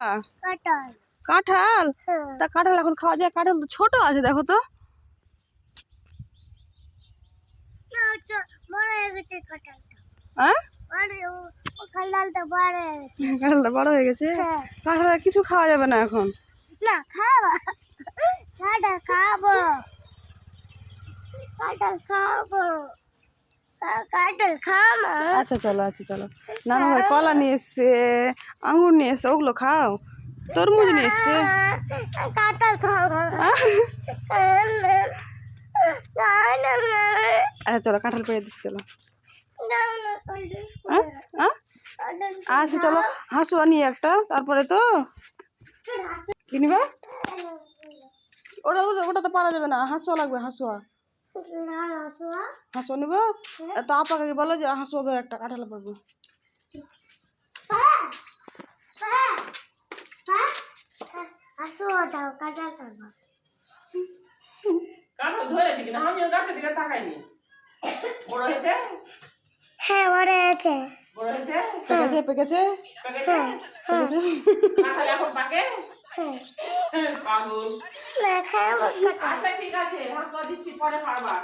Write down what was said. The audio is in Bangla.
কাঁঠাল কাঁঠাল তা কাঁঠাল এখন খাওয়া যায়? কাঁঠাল তো ছোট আছে, দেখো তো। বড় হয়ে গেছে কাঁঠালটা। হ্যাঁ, কাঁঠালটা বড় হয়ে গেছে। কাঁঠালটা বড় হয়ে গেছে। কাঁঠাল কিছু খাওয়া যাবে না এখন। না খাবো, কাঁঠাল খাবো, কাঁঠাল খাবো, কাঁঠাল খাবো। আচ্ছা চলো, আচ্ছা চলো। নানু ভাই কলা নিয়ে এসছে, আঙ্গুর নিয়ে এসছে, ওগুলো খাও। তরমুজ নিয়ে এসছে। কাঁঠাল খাবো। আচ্ছা চলো, কাঁঠাল পেড়ে দিচ্ছি, চলো। আচ্ছা চলো, হাঁসুয়া নিয়ে একটা, তারপরে তো কি নিবা? ওটা ওটা তো পারা যাবে না, হাঁসুয়া লাগবে, হাঁসুয়া। হাঁসুয়া নিবো তো, আপাকে বলো যে হাঁসুয়া দাও একটা, কাঁঠাল পারবো। কাঁঠাল ধরেছে কিনা আমিও গাছের দিকে তাকাইনি। বড় হয়েছে? হ্যাঁ বড় হয়েছে। বড় হয়েছে? পেকেছে পেকেছে পেকেছে? পেকেছে। কাঁঠাল এখন পাকে? পাগল। না খাবো। আচ্ছা ঠিক আছে, হাঁসুয়া দিচ্ছি, পরে খাবা।